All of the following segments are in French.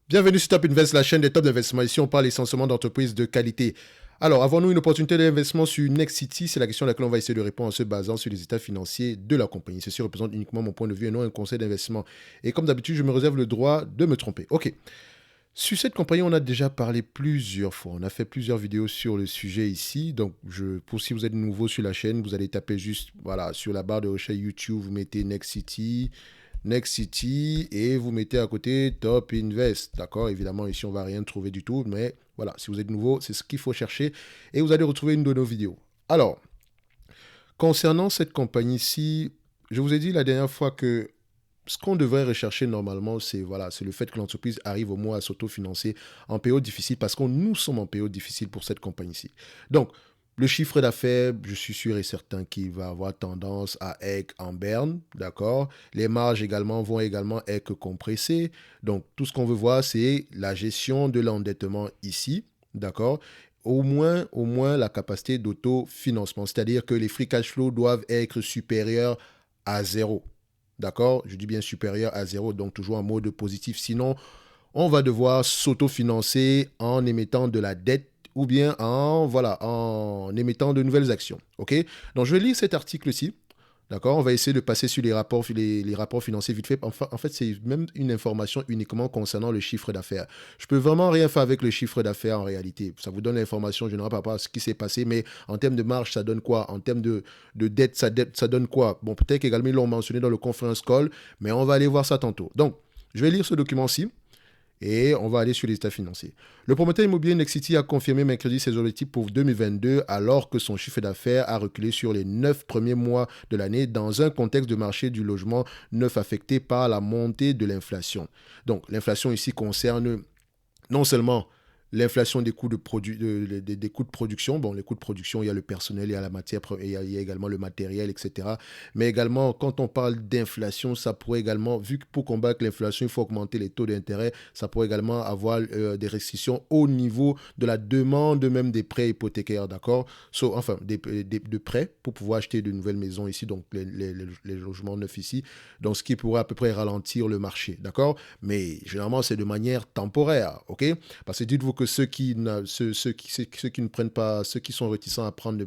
Bienvenue sur Top Invest, la chaîne des top d'investissement. Ici, on parle essentiellement d'entreprises de qualité. Alors, avons-nous une opportunité d'investissement sur Nexity? C'est la question à laquelle on va essayer de répondre en se basant sur les états financiers de la compagnie. Ceci représente uniquement mon point de vue et non un conseil d'investissement. Et comme d'habitude, je me réserve le droit de me tromper. Ok. Sur cette compagnie, on a déjà parlé plusieurs fois. On a fait plusieurs vidéos sur le sujet ici. Donc, pour si vous êtes nouveau sur la chaîne, vous allez taper juste voilà, sur la barre de recherche YouTube, vous mettez Nexity et vous mettez à côté Top Invest. D'accord? Évidemment, ici, on ne va rien trouver du tout. Mais voilà, si vous êtes nouveau, c'est ce qu'il faut chercher. Et vous allez retrouver une de nos vidéos. Alors, concernant cette compagnie-ci, je vous ai dit la dernière fois que ce qu'on devrait rechercher normalement, c'est voilà, c'est le fait que l'entreprise arrive au moins à s'autofinancer en période difficile parce que nous sommes en période difficile pour cette compagnie-ci. Donc, le chiffre d'affaires, je suis sûr et certain qu'il va avoir tendance à être en berne, d'accord? Les marges également vont également être compressées. Donc, tout ce qu'on veut voir, c'est la gestion de l'endettement ici, d'accord? Au moins la capacité d'autofinancement, c'est-à-dire que les free cash flow doivent être supérieurs à zéro. D'accord? Je dis bien supérieur à zéro, donc toujours en mode positif. Sinon, on va devoir s'autofinancer en émettant de la dette ou bien en émettant de nouvelles actions. OK? Donc, je vais lire cet article-ci. D'accord? On va essayer de passer sur les rapports financiers vite fait. En fait, c'est même une information uniquement concernant le chiffre d'affaires. Je peux vraiment rien faire avec le chiffre d'affaires en réalité. Ça vous donne l'information générale par rapport à ce qui s'est passé, mais en termes de marge, ça donne quoi? En termes de dette, ça donne quoi? Bon, peut-être qu'également ils l'ont mentionné dans le conference call, mais on va aller voir ça tantôt. Donc, je vais lire ce document-ci. Et on va aller sur les états financiers. Le promoteur immobilier Nexity a confirmé mercredi ses objectifs pour 2022 alors que son chiffre d'affaires a reculé sur les 9 premiers mois de l'année dans un contexte de marché du logement neuf affecté par la montée de l'inflation. Donc l'inflation ici concerne non seulement l'inflation des coûts des coûts de production. Bon, les coûts de production, il y a le personnel, il y a la matière, il y a également le matériel, etc. Mais également, quand on parle d'inflation, ça pourrait également, vu que pour combattre l'inflation, il faut augmenter les taux d'intérêt, ça pourrait également avoir des restrictions au niveau de la demande même des prêts hypothécaires, d'accord? Enfin, de prêts pour pouvoir acheter de nouvelles maisons ici, donc les logements neufs ici. Donc, ce qui pourrait à peu près ralentir le marché, d'accord? Mais généralement, c'est de manière temporaire, ok? Parce que dites-vous que ceux qui ne prennent pas, ceux qui sont réticents à prendre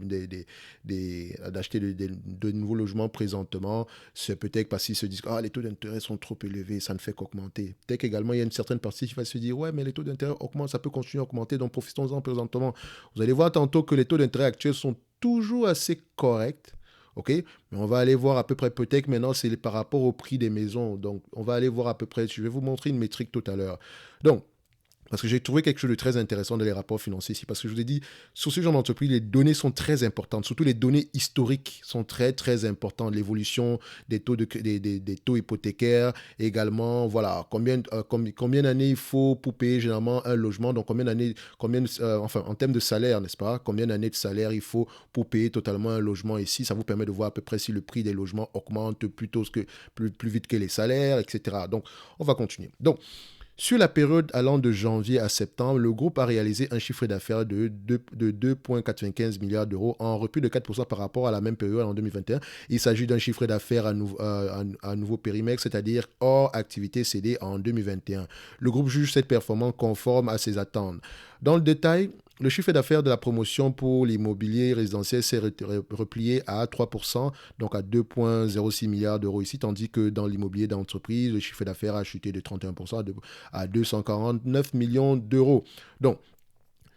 d'acheter de nouveaux logements présentement, c'est peut-être parce qu'ils se disent que les taux d'intérêt sont trop élevés, ça ne fait qu'augmenter. Peut-être qu'également, il y a une certaine partie qui va se dire, ouais, mais les taux d'intérêt augmentent, ça peut continuer à augmenter, donc profitons-en présentement. Vous allez voir tantôt que les taux d'intérêt actuels sont toujours assez corrects. OK? Mais on va aller voir à peu près, peut-être maintenant, c'est par rapport au prix des maisons. Donc, on va aller voir à peu près, je vais vous montrer une métrique tout à l'heure. Donc, parce que j'ai trouvé quelque chose de très intéressant dans les rapports financiers ici. Parce que je vous ai dit, sur ce genre d'entreprise, les données sont très importantes. Surtout les données historiques sont très, très importantes. L'évolution des taux, des taux hypothécaires. Également, voilà, combien d'années il faut pour payer généralement un logement. Donc, enfin, en termes de salaire, n'est-ce pas? Combien d'années de salaire il faut pour payer totalement un logement ici. Ça vous permet de voir à peu près si le prix des logements augmente plus vite que les salaires, etc. Donc, on va continuer. Donc, sur la période allant de janvier à septembre, le groupe a réalisé un chiffre d'affaires de 2,95 milliards d'euros en repli de 4% par rapport à la même période en 2021. Il s'agit d'un chiffre d'affaires à nouveau périmètre, c'est-à-dire hors activité cédée en 2021. Le groupe juge cette performance conforme à ses attentes. Dans le détail, le chiffre d'affaires de la promotion pour l'immobilier résidentiel s'est replié à 3%, donc à 2,06 milliards d'euros ici, tandis que dans l'immobilier d'entreprise, le chiffre d'affaires a chuté de 31% à 249 millions d'euros. Donc,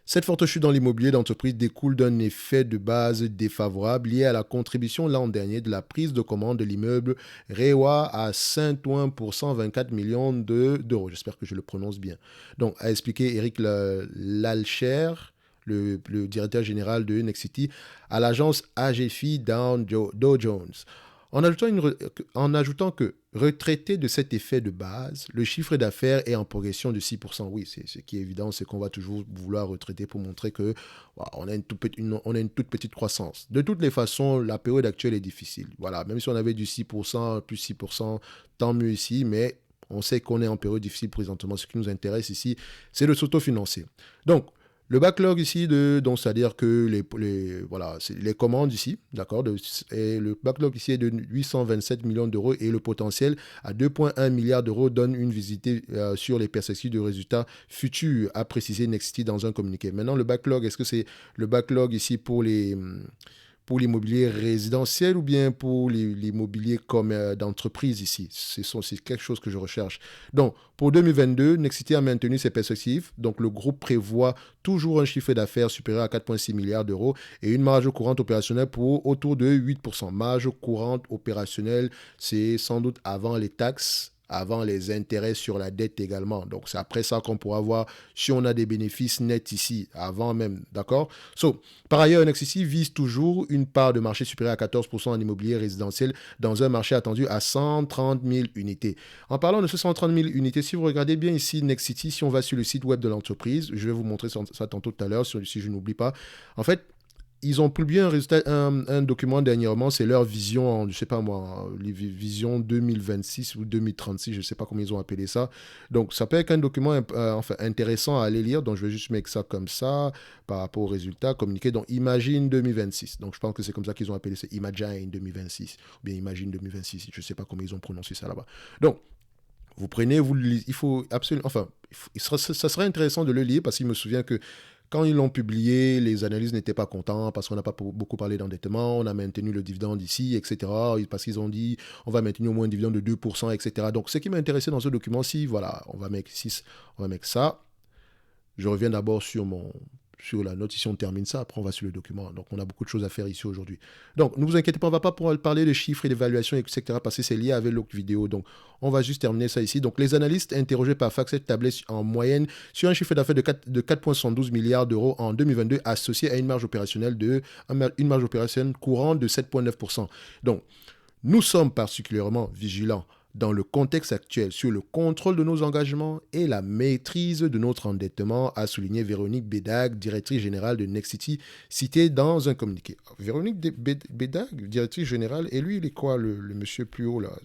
cette forte chute dans l'immobilier d'entreprise découle d'un effet de base défavorable lié à la contribution l'an dernier de la prise de commande de l'immeuble Rewa à Saint-Ouen pour 124 millions d'euros. J'espère que je le prononce bien. Donc, a expliqué Eric Lalcher, le directeur général de Nexity, à l'agence AGFI Dow Jones. En ajoutant que, retraité de cet effet de base, le chiffre d'affaires est en progression de 6%. Oui, c'est ce qui est évident, c'est qu'on va toujours vouloir retraiter pour montrer que on a une toute petite croissance. De toutes les façons, la période actuelle est difficile. Voilà, même si on avait du 6%, plus 6%, tant mieux ici, mais on sait qu'on est en période difficile présentement. Ce qui nous intéresse ici, c'est de s'autofinancer. Donc, Le backlog ici, donc c'est-à-dire que voilà, c'est les commandes ici, d'accord, et le backlog ici est de 827 millions d'euros et le potentiel à 2,1 milliards d'euros donne une visite sur les perspectives de résultats futurs, a précisé Nexity dans un communiqué. Maintenant, le backlog, est-ce que c'est le backlog ici pour l'immobilier résidentiel ou bien pour l'immobilier comme d'entreprise ici. C'est quelque chose que je recherche. Donc, pour 2022, Nexity a maintenu ses perspectives. Donc, le groupe prévoit toujours un chiffre d'affaires supérieur à 4,6 milliards d'euros et une marge courante opérationnelle pour autour de 8%. Marge courante opérationnelle, c'est sans doute avant les taxes, avant les intérêts sur la dette également. Donc, c'est après ça qu'on pourra voir si on a des bénéfices nets ici, avant même, d'accord? Par ailleurs, Nexity vise toujours une part de marché supérieure à 14% en immobilier résidentiel dans un marché attendu à 130 000 unités. En parlant de ce 130 000 unités, si vous regardez bien ici Nexity, si on va sur le site web de l'entreprise, je vais vous montrer ça tantôt tout à l'heure, si je n'oublie pas. En fait, ils ont publié un document dernièrement, c'est leur vision, je ne sais pas moi, vision 2026 ou 2036, je ne sais pas comment ils ont appelé ça. Donc, ça peut être un document enfin, intéressant à aller lire, donc je vais juste mettre ça comme ça par rapport aux résultats communiqués. Donc, Imagine 2026. Donc, je pense que c'est comme ça qu'ils ont appelé ça, Imagine 2026, ou bien Imagine 2026, je ne sais pas comment ils ont prononcé ça là-bas. Donc, vous prenez, vous le lisez, il faut absolument, enfin, ça serait intéressant de le lire parce qu'il me souvient que quand ils l'ont publié, les analystes n'étaient pas contents parce qu'on n'a pas beaucoup parlé d'endettement, on a maintenu le dividende ici, etc. Parce qu'ils ont dit on va maintenir au moins un dividende de 2%, etc. Donc, ce qui m'a intéressé dans ce document-ci, voilà, on va mettre ça. Je reviens d'abord sur la note, ici on termine ça, après on va sur le document. Donc on a beaucoup de choses à faire ici aujourd'hui. Donc ne vous inquiétez pas, on ne va pas pouvoir parler de chiffres et d'évaluation, etc. parce que c'est lié avec l'autre vidéo. Donc on va juste terminer ça ici. Donc les analystes interrogés par FactSet tablaient en moyenne sur un chiffre d'affaires de 4,112 milliards d'euros en 2022 associé à une marge opérationnelle courante de 7,9%. Donc nous sommes particulièrement vigilants dans le contexte actuel sur le contrôle de nos engagements et la maîtrise de notre endettement, a souligné Véronique Bédag, directrice générale de Nexity, citée dans un communiqué. Véronique Bédag, directrice générale, et lui, il est quoi, le monsieur plus haut là?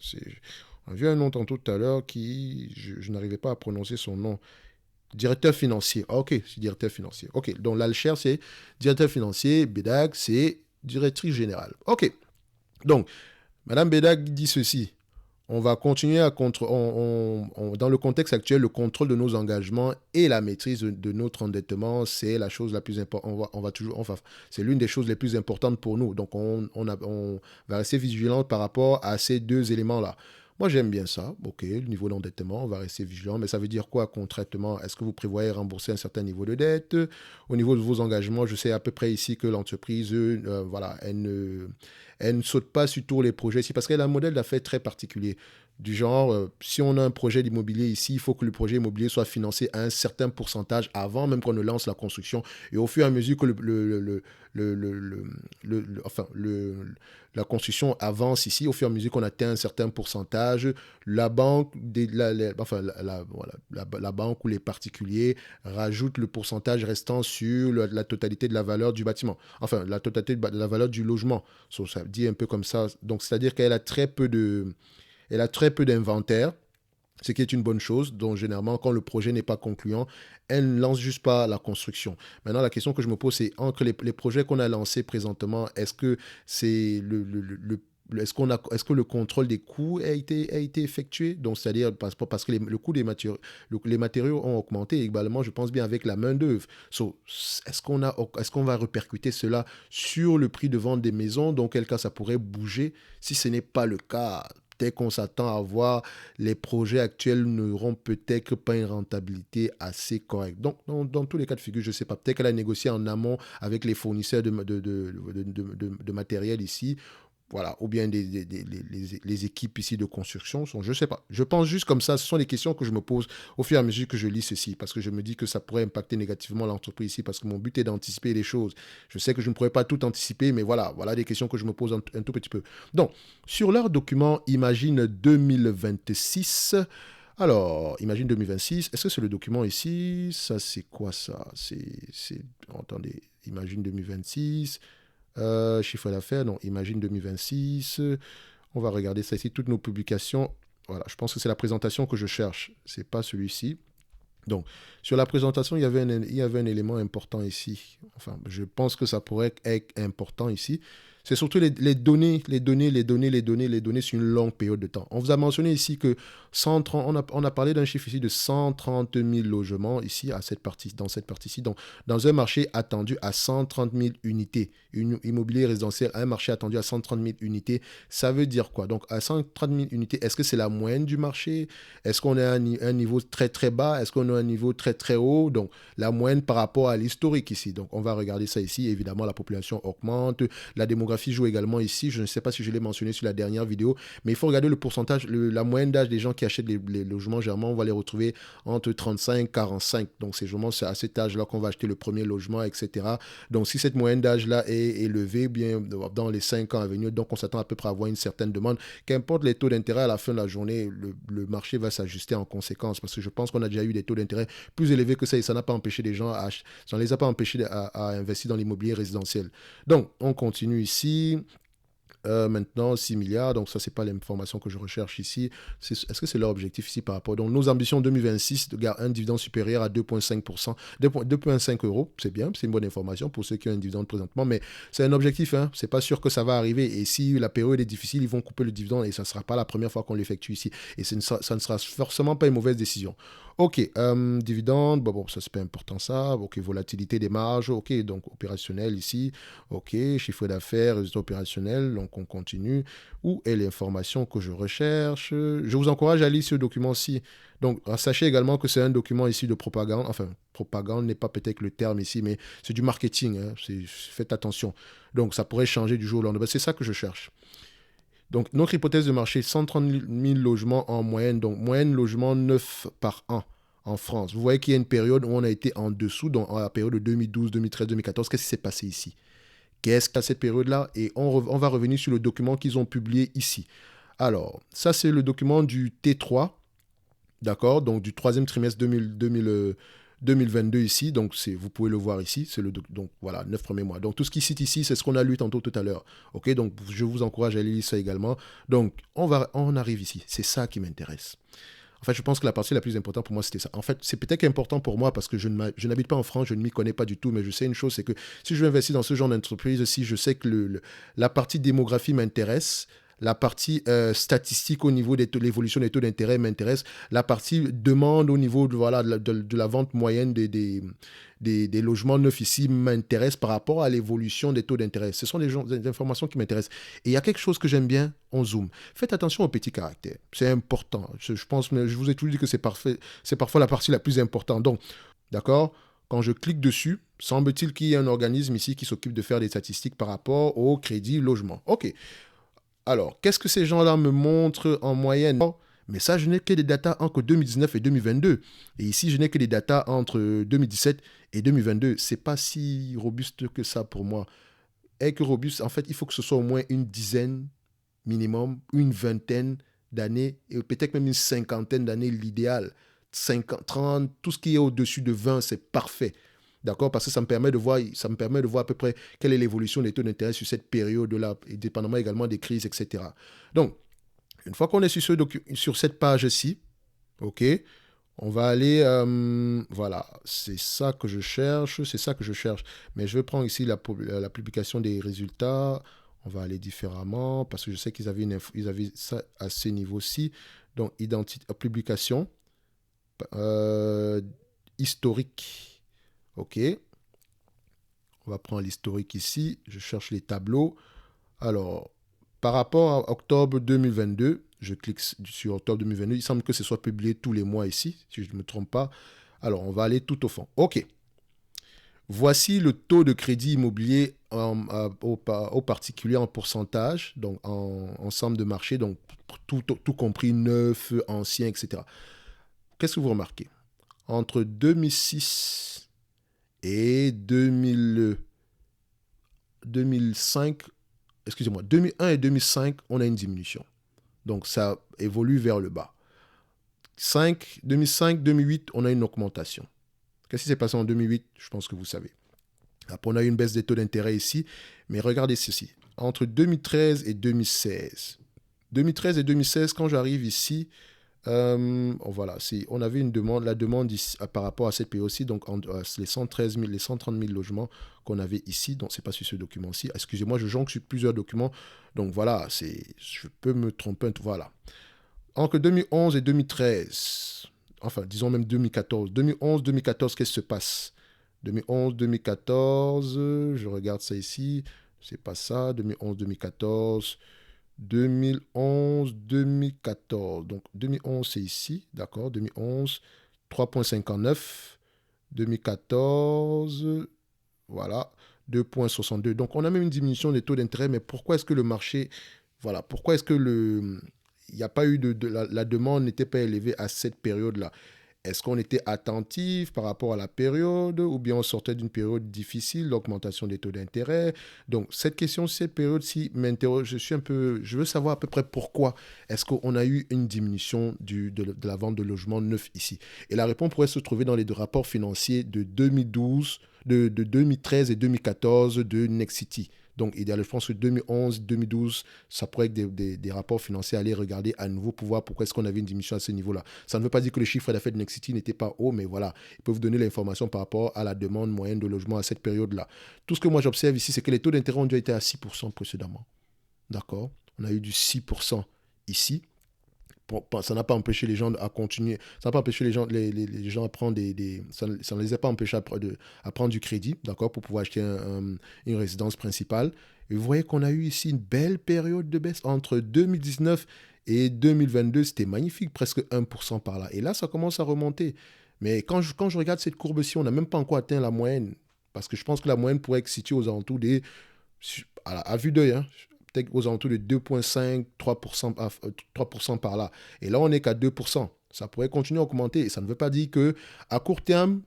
On a vu un nom tantôt tout à l'heure qui, je n'arrivais pas à prononcer son nom. Directeur financier. Ah, ok, c'est directeur financier. Ok, donc l'Alcher, c'est directeur financier, Bédag, c'est directrice générale. Ok, donc, Madame Bédag dit ceci. On va continuer à dans le contexte actuel, le contrôle de nos engagements et la maîtrise de notre endettement, c'est la chose la plus importante. C'est l'une des choses les plus importantes pour nous. Donc, on va rester vigilant par rapport à ces deux éléments-là. Moi, j'aime bien ça. OK, le niveau d'endettement, on va rester vigilant. Mais ça veut dire quoi concrètement? Est-ce que vous prévoyez rembourser un certain niveau de dette? Au niveau de vos engagements, je sais à peu près ici que l'entreprise, voilà, elle ne saute pas sur tous les projets ici parce qu'elle a un modèle d'affaires très particulier. Du genre, si on a un projet d'immobilier ici, il faut que le projet immobilier soit financé à un certain pourcentage avant même qu'on ne lance la construction. Et au fur et à mesure que la construction avance ici, au fur et à mesure qu'on atteint un certain pourcentage, la banque, la banque ou les particuliers rajoutent le pourcentage restant sur la totalité de la valeur du bâtiment. Enfin, la totalité de la valeur du logement. Ça dit un peu comme ça. Donc, c'est-à-dire qu'elle a très peu d'inventaire, ce qui est une bonne chose. Donc, généralement, quand le projet n'est pas concluant, elle ne lance juste pas la construction. Maintenant, la question que je me pose, c'est entre les projets qu'on a lancés présentement, est-ce que c'est est-ce que le contrôle des coûts a été effectué? Donc, c'est-à-dire parce que le coût des matériaux, les matériaux ont augmenté également, je pense bien, avec la main-d'œuvre. Est-ce qu'on va répercuter cela sur le prix de vente des maisons? Dans quel cas ça pourrait bouger? Si ce n'est pas le cas, peut-être qu'on s'attend à voir les projets actuels n'auront peut-être pas une rentabilité assez correcte. Donc, dans tous les cas de figure, je ne sais pas, peut-être qu'elle a négocié en amont avec les fournisseurs de matériel ici, voilà, ou bien les équipes ici de construction je ne sais pas. Je pense juste comme ça, ce sont des questions que je me pose au fur et à mesure que je lis ceci, parce que je me dis que ça pourrait impacter négativement l'entreprise ici, parce que mon but est d'anticiper les choses. Je sais que je ne pourrais pas tout anticiper, mais voilà des questions que je me pose un tout petit peu. Donc, sur leur document Imagine 2026, alors, Imagine 2026, est-ce que c'est le document ici? Ça, c'est quoi ça? Attendez, Imagine 2026... chiffre d'affaires, non, Imagine 2026. On va regarder ça ici, toutes nos publications. Voilà, je pense que c'est la présentation que je cherche. C'est pas celui-ci. Donc, sur la présentation, il y avait un élément important ici. Enfin, je pense que ça pourrait être important ici. C'est surtout les données sur une longue période de temps. On vous a mentionné ici que 130, on a parlé d'un chiffre ici de 130 000 logements ici, dans cette partie-ci. Donc, dans un marché attendu à 130 000 unités, immobilier résidentiel, un marché attendu à 130 000 unités, ça veut dire quoi? Donc, à 130 000 unités, est-ce que c'est la moyenne du marché? Est-ce qu'on est à un niveau très très bas? Est-ce qu'on est à un niveau très très haut? Donc, la moyenne par rapport à l'historique ici. Donc, on va regarder ça ici. Évidemment, la population augmente. La démographie joue également ici. Je ne sais pas si je l'ai mentionné sur la dernière vidéo, mais il faut regarder le pourcentage, la moyenne d'âge des gens qui achètent les logements. Généralement, on va les retrouver entre 35 et 45. Donc, c'est à cet âge-là qu'on va acheter le premier logement, etc. Donc, si cette moyenne d'âge-là est élevée, bien dans les 5 ans à venir, donc on s'attend à peu près à avoir une certaine demande. Qu'importe les taux d'intérêt à la fin de la journée, le marché va s'ajuster en conséquence, parce que je pense qu'on a déjà eu des taux d'intérêt plus élevés que ça et ça n'a pas empêché les gens ça ne les a pas empêchés à investir dans l'immobilier résidentiel. Donc, on continue ici. Maintenant, 6 milliards, donc ça, c'est pas l'information que je recherche ici. Est-ce que c'est leur objectif ici par rapport? Donc, nos ambitions 2026, de garder un dividende supérieur à 2,5%, 2,5 euros, c'est bien, c'est une bonne information pour ceux qui ont un dividende présentement, mais c'est un objectif, hein, c'est pas sûr que ça va arriver. Et si la période est difficile, ils vont couper le dividende et ça ne sera pas la première fois qu'on l'effectue ici. Et ça ne sera forcément pas une mauvaise décision. Ok, dividende, bon, ça c'est pas important ça. Ok, volatilité des marges, ok, donc opérationnel ici, ok, chiffre d'affaires, résultat opérationnel, donc on continue. Où est l'information que je recherche? Je vous encourage à lire ce document-ci. Donc, sachez également que c'est un document ici de propagande, enfin, propagande n'est pas peut-être le terme ici, mais c'est du marketing, hein, faites attention. Donc, ça pourrait changer du jour au lendemain, c'est ça que je cherche. Donc, notre hypothèse de marché, 130 000 logements en moyenne. Donc, moyenne logement 9 par an en France. Vous voyez qu'il y a une période où on a été en dessous, dans la période de 2012, 2013, 2014. Qu'est-ce qui s'est passé ici? Qu'est-ce qu'à cette période-là? Et on va revenir sur le document qu'ils ont publié ici. Alors, ça, c'est le document du T3, d'accord? Donc, du troisième trimestre 2022 ici, donc vous pouvez le voir ici, donc voilà, 9 premiers mois. Donc tout ce qui cite ici, c'est ce qu'on a lu tantôt tout à l'heure. Ok, donc je vous encourage à aller lire ça également. Donc on arrive ici, c'est ça qui m'intéresse. En fait, je pense que la partie la plus importante pour moi, c'était ça. En fait, c'est peut-être important pour moi parce que je n'habite pas en France, je ne m'y connais pas du tout, mais je sais une chose, c'est que si je veux investir dans ce genre d'entreprise, si je sais que la partie démographie m'intéresse, la partie statistique au niveau de l'évolution des taux d'intérêt m'intéresse. La partie demande au niveau de la vente moyenne des logements neufs ici m'intéresse par rapport à l'évolution des taux d'intérêt. Ce sont des informations qui m'intéressent. Et il y a quelque chose que j'aime bien, on zoome. Faites attention aux petits caractères. C'est important. Je pense, mais je vous ai toujours dit que c'est parfois la partie la plus importante. Donc, d'accord, quand je clique dessus, semble-t-il qu'il y ait un organisme ici qui s'occupe de faire des statistiques par rapport au crédit logement. OK. Alors, qu'est-ce que ces gens-là me montrent en moyenne? Mais ça, je n'ai que des datas entre 2019 et 2022. Et ici, je n'ai que des datas entre 2017 et 2022. C'est pas si robuste que ça pour moi. Et que robuste, en fait, il faut que ce soit au moins une dizaine minimum, une vingtaine d'années, et peut-être même une cinquantaine d'années, l'idéal. 50, 30, tout ce qui est au-dessus de 20, c'est parfait. D'accord? Parce que ça me permet de voir à peu près quelle est l'évolution des taux d'intérêt sur cette période-là, et dépendamment également des crises, etc. Donc, une fois qu'on est sur cette page-ci, OK, on va aller, voilà, c'est ça que je cherche. Mais je vais prendre ici la publication des résultats. On va aller différemment parce que je sais qu'ils avaient, ils avaient ça à ce niveau-ci. Donc, publication, historique. OK. On va prendre l'historique ici. Je cherche les tableaux. Alors, par rapport à octobre 2022, je clique sur octobre 2022. Il semble que ce soit publié tous les mois ici, si je ne me trompe pas. Alors, on va aller tout au fond. OK. Voici le taux de crédit immobilier au particulier en pourcentage, donc en ensemble de marché, donc tout compris, neuf, ancien, etc. Qu'est-ce que vous remarquez? Entre 2006 et 2005, excusez-moi, 2001 et 2005, on a une diminution. Donc ça évolue vers le bas. 2005, 2008, on a une augmentation. Qu'est-ce qui s'est passé en 2008? Je pense que vous savez. Après, on a eu une baisse des taux d'intérêt ici. Mais regardez ceci. Entre 2013 et 2016. 2013 et 2016, quand j'arrive ici, Voilà, on avait une demande, la demande ici, par rapport à cette période-ci, donc les 113 000, les 130 000 logements qu'on avait ici, donc c'est pas sur ce document-ci. Excusez-moi, je jongle sur plusieurs documents, donc voilà, je peux me tromper, voilà. Entre 2011 et 2013, enfin, disons même 2014, 2011, 2014, qu'est-ce qui se passe? 2011, 2014, je regarde ça ici, c'est pas ça, 2011, 2014. 2011, 2014. Donc 2011, c'est ici, d'accord? 2011, 3,59. 2014, voilà, 2,62. Donc on a même une diminution des taux d'intérêt, mais pourquoi est-ce que le marché, voilà, pourquoi est-ce que il n'y a pas eu la demande n'était pas élevée à cette période-là? Est-ce qu'on était attentif par rapport à la période ou bien on sortait d'une période difficile, l'augmentation des taux d'intérêt? Donc, cette question, cette période-ci m'interroge. Je veux savoir à peu près pourquoi est-ce qu'on a eu une diminution de la vente de logements neufs ici. Et la réponse pourrait se trouver dans les deux rapports financiers de 2012, de 2013 et 2014 de Nexity. Donc, idéalement, je pense que 2011, 2012, ça pourrait être des rapports financiers à aller regarder à nouveau pour voir pourquoi est-ce qu'on avait une diminution à ce niveau-là. Ça ne veut pas dire que le chiffre d'affaires de Nexity n'était pas haut, mais voilà, ils peuvent vous donner l'information par rapport à la demande moyenne de logement à cette période-là. Tout ce que moi j'observe ici, c'est que les taux d'intérêt ont déjà été à 6% précédemment. D'accord? On a eu du 6% ici. Ça n'a pas empêché les gens à continuer. Ça n'a pas empêché les gens à prendre ça ne les a pas empêchés à prendre du crédit, d'accord, pour pouvoir acheter une résidence principale. Et vous voyez qu'on a eu ici une belle période de baisse entre 2019 et 2022. C'était magnifique, presque 1% par là. Et là, ça commence à remonter. Mais quand je regarde cette courbe-ci, on n'a même pas encore atteint la moyenne. Parce que je pense que la moyenne pourrait être située aux alentours des, à vue d'œil, hein, peut-être aux alentours de 2,5, 3%, 3% par là. Et là, on n'est qu'à 2%. Ça pourrait continuer à augmenter. Et ça ne veut pas dire que à court terme,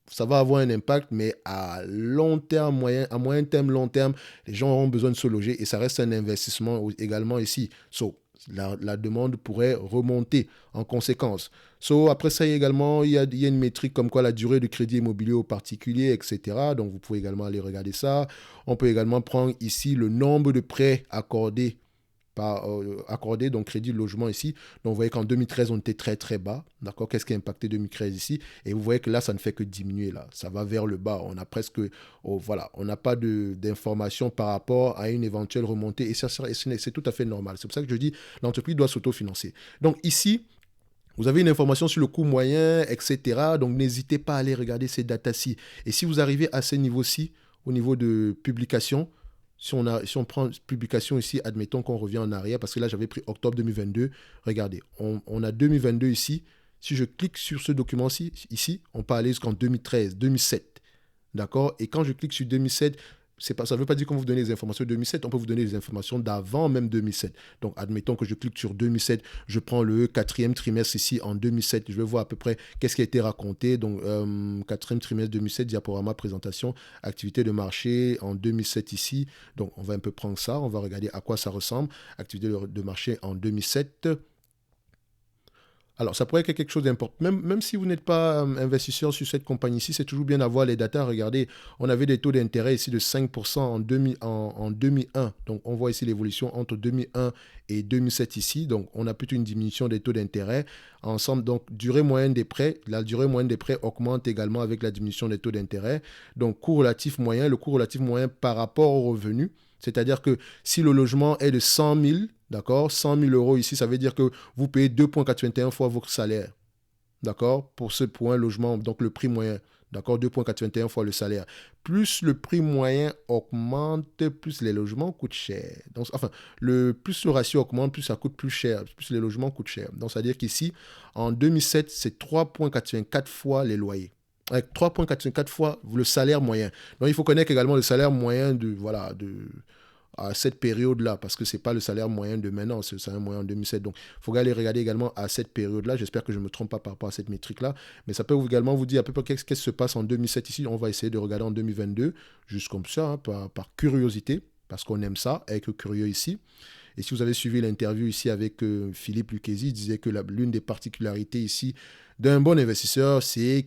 ça va avoir un impact, mais à long terme, à moyen terme, long terme, les gens auront besoin de se loger et ça reste un investissement également ici. La demande pourrait remonter en conséquence. Après ça, il y a une métrique comme quoi la durée de crédit immobilier aux particuliers, etc. Donc, vous pouvez également aller regarder ça. On peut également prendre ici le nombre de prêts accordés donc crédit de logement ici. Donc, vous voyez qu'en 2013, on était très, très bas. D'accord? Qu'est-ce qui a impacté 2013 ici? Et vous voyez que là, ça ne fait que diminuer. Là, ça va vers le bas. On a presque, voilà, on n'a pas d'informations par rapport à une éventuelle remontée. Et ça, c'est tout à fait normal. C'est pour ça que je dis, l'entreprise doit s'autofinancer. Donc, ici, vous avez une information sur le coût moyen, etc. Donc, n'hésitez pas à aller regarder ces datas-ci. Et si vous arrivez à ce niveau-ci, au niveau de publication, si on prend publication ici, admettons qu'on revient en arrière, parce que là, j'avais pris octobre 2022. Regardez, on a 2022 ici. Si je clique sur ce document-ci, ici, on peut aller jusqu'en 2013, 2007. D'accord? Et quand je clique sur 2007, ça ne veut pas dire qu'on vous donne les informations de 2007, on peut vous donner les informations d'avant même 2007. Donc, admettons que je clique sur 2007, je prends le quatrième trimestre ici en 2007, je vais voir à peu près qu'est-ce qui a été raconté. Donc, quatrième trimestre 2007, diaporama, présentation, activité de marché en 2007 ici. Donc, on va un peu prendre ça, on va regarder à quoi ça ressemble. Activité de marché en 2007. Alors, ça pourrait être quelque chose d'important. Même si vous n'êtes pas investisseur sur cette compagnie-ci, c'est toujours bien d'avoir les datas. Regardez, on avait des taux d'intérêt ici de 5% en 2001. Donc, on voit ici l'évolution entre 2001 et 2007 ici. Donc, on a plutôt une diminution des taux d'intérêt. Ensemble, donc, durée moyenne des prêts. La durée moyenne des prêts augmente également avec la diminution des taux d'intérêt. Donc, coût relatif moyen, le coût relatif moyen par rapport aux revenus. C'est-à-dire que si le logement est de 100 000, d'accord, 100 000 euros ici, ça veut dire que vous payez 2,81 fois votre salaire, d'accord, pour un logement, donc le prix moyen, d'accord, 2,81 fois le salaire. Plus le prix moyen augmente, plus les logements coûtent cher. Donc, enfin, plus le ratio augmente, plus ça coûte plus cher, plus les logements coûtent cher. Donc, c'est-à-dire qu'ici, en 2007, c'est 3,84 fois les loyers. Avec 3,84 fois le salaire moyen. Donc, il faut connaître également le salaire moyen à cette période-là, parce que ce n'est pas le salaire moyen de maintenant, c'est le salaire moyen en 2007. Donc, il faut aller regarder également à cette période-là. J'espère que je ne me trompe pas par rapport à cette métrique-là. Mais ça peut également vous dire à peu près qu'est-ce qui se passe en 2007 ici. On va essayer de regarder en 2022, juste comme ça, hein, par curiosité, parce qu'on aime ça, être curieux ici. Et si vous avez suivi l'interview ici avec Philippe Lucchesi, il disait que l'une des particularités ici d'un bon investisseur, c'est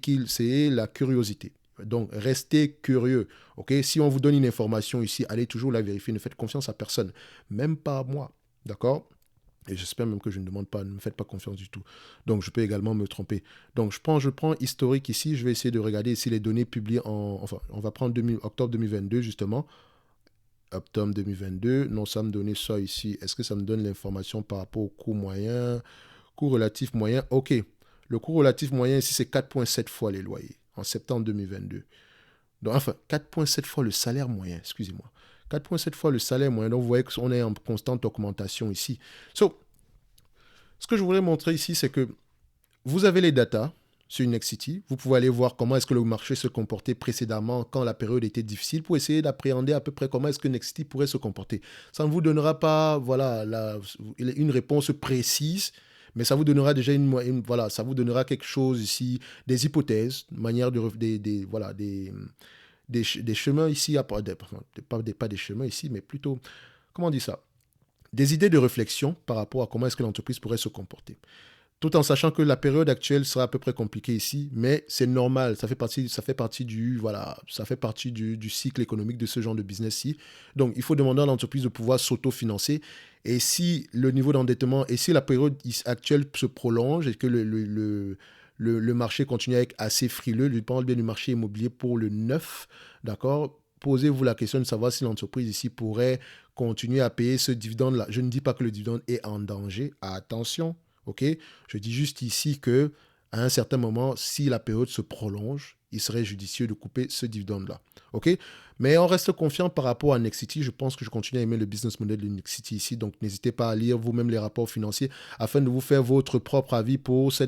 la curiosité. Donc, restez curieux. Ok, si on vous donne une information ici, allez toujours la vérifier. Ne faites confiance à personne, même pas à moi. D'accord? Et j'espère même que je ne demande pas, ne me faites pas confiance du tout. Donc, je peux également me tromper. Donc, je prends historique ici. Je vais essayer de regarder ici les données publiées enfin, on va prendre octobre 2022, justement. Octobre 2022. Non, ça me donne ça ici. Est-ce que ça me donne l'information par rapport au coût moyen? Coût relatif moyen. OK. Le coût relatif moyen ici, c'est 4,7 fois les loyers en septembre 2022. Donc, enfin, 4,7 fois le salaire moyen, excusez-moi. 4,7 fois le salaire moyen. Donc, vous voyez qu'on est en constante augmentation ici. So, ce que je voudrais montrer ici, c'est que vous avez les datas sur Nexity. Vous pouvez aller voir comment est-ce que le marché se comportait précédemment quand la période était difficile pour essayer d'appréhender à peu près comment est-ce que Nexity pourrait se comporter. Ça ne vous donnera pas voilà, une réponse précise, mais ça vous donnera déjà voilà, ça vous donnera quelque chose ici, des hypothèses, manière de voilà, des chemins ici, pas des chemins ici, mais plutôt, comment on dit ça? Des idées de réflexion par rapport à comment est-ce que l'entreprise pourrait se comporter. Tout en sachant que la période actuelle sera à peu près compliquée ici, mais c'est normal, ça fait partie du cycle économique de ce genre de business-ci. Donc, il faut demander à l'entreprise de pouvoir s'autofinancer. Et si le niveau d'endettement, et si la période actuelle se prolonge et que le marché continue à être assez frileux, je parle bien du marché immobilier pour le neuf, d'accord? Posez-vous la question de savoir si l'entreprise ici pourrait continuer à payer ce dividende-là. Je ne dis pas que le dividende est en danger. Attention, ok? Je dis juste ici que à un certain moment, si la période se prolonge, il serait judicieux de couper ce dividende-là. Ok? Mais on reste confiant par rapport à Nexity. Je pense que je continue à aimer le business model de Nexity ici. Donc, n'hésitez pas à lire vous-même les rapports financiers afin de vous faire votre propre avis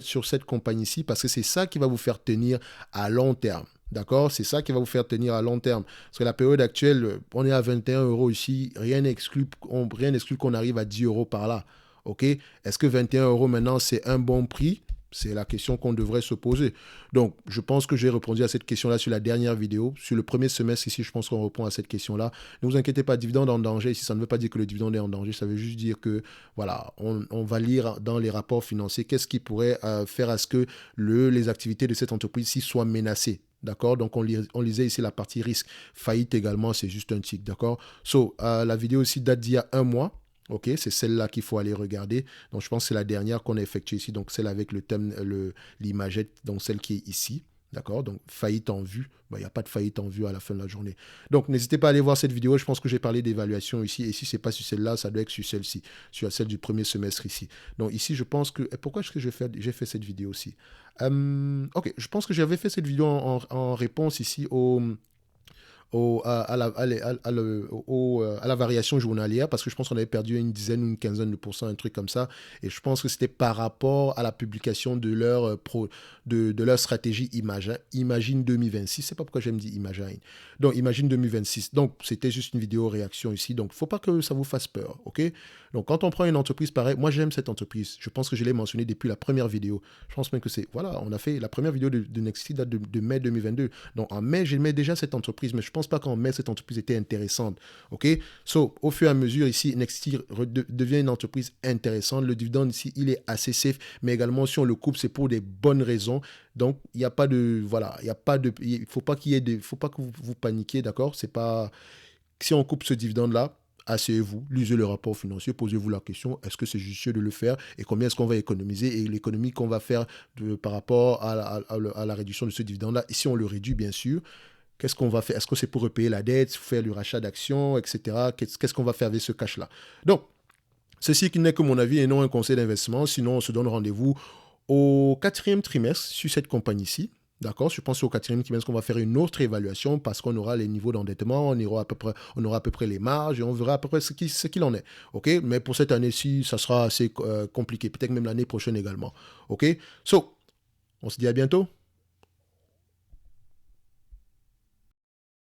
sur cette compagnie-ci parce que c'est ça qui va vous faire tenir à long terme. D'accord? C'est ça qui va vous faire tenir à long terme. Parce que la période actuelle, on est à 21 € ici. Rien n'exclut qu'on arrive à 10 € par là. OK? Est-ce que 21 € maintenant, c'est un bon prix? C'est la question qu'on devrait se poser. Donc, je pense que j'ai répondu à cette question-là sur la dernière vidéo. Sur le premier semestre ici, je pense qu'on répond à cette question-là. Ne vous inquiétez pas, dividende en danger. Ici, ça ne veut pas dire que le dividende est en danger. Ça veut juste dire que, voilà, on va lire dans les rapports financiers qu'est-ce qui pourrait faire à ce que les activités de cette entreprise-ci soient menacées. D'accord? Donc, on lisait ici la partie risque. Faillite également, c'est juste un tic. D'accord? La vidéo aussi date d'il y a un mois. Ok, c'est celle-là qu'il faut aller regarder. Donc, je pense que c'est la dernière qu'on a effectuée ici. Donc, celle avec le thème, l'imagette, donc celle qui est ici. D'accord? Donc, faillite en vue. Il n'y a pas de faillite en vue à la fin de la journée. Donc, n'hésitez pas à aller voir cette vidéo. Je pense que j'ai parlé d'évaluation ici. Et si ce n'est pas sur celle-là, ça doit être sur celle-ci, sur celle du premier semestre ici. Donc, ici, je pense que... Pourquoi est-ce que j'ai fait cette vidéo aussi? Ok, je pense que j'avais fait cette vidéo en réponse ici à la variation journalière parce que je pense qu'on avait perdu une dizaine ou une quinzaine de pourcents, un truc comme ça. Et je pense que c'était par rapport à la publication de leur stratégie Imagine 2026. C'est pas pourquoi j'aime dire Imagine. Donc, Imagine 2026. Donc, c'était juste une vidéo réaction ici. Donc, faut pas que ça vous fasse peur, ok? Donc, quand on prend une entreprise pareille, moi, j'aime cette entreprise. Je pense que je l'ai mentionné depuis la première vidéo. Je pense même que voilà, on a fait la première vidéo de Nexity date de mai 2022. Donc, en mai, j'aimais déjà cette entreprise, mais je pense pas qu'en mai, cette entreprise était intéressante. OK? Au fur et à mesure, ici, Nexity devient une entreprise intéressante. Le dividende ici, il est assez safe, mais également, si on le coupe, c'est pour des bonnes raisons. Donc, il n'y a pas de... Voilà, il faut pas faut pas que vous paniquiez, d'accord? C'est pas... Si on coupe ce dividende-là, asseyez-vous, lisez le rapport financier, posez-vous la question, est-ce que c'est judicieux de le faire et combien est-ce qu'on va économiser et l'économie qu'on va faire par rapport à la réduction de ce dividende-là. Et si on le réduit, bien sûr, qu'est-ce qu'on va faire? Est-ce que c'est pour repayer la dette, faire le rachat d'actions, etc. Qu'est-ce qu'on va faire avec ce cash-là? Donc, ceci qui n'est que mon avis et non un conseil d'investissement. Sinon, on se donne rendez-vous au 4e trimestre sur cette compagnie-ci. D'accord? Je pense au 4e trimestre qu'on va faire une autre évaluation parce qu'on aura les niveaux d'endettement, on aura à peu près les marges et on verra à peu près ce qu'il en est. OK? Mais pour cette année-ci, ça sera assez compliqué. Peut-être même l'année prochaine également. OK? On se dit à bientôt.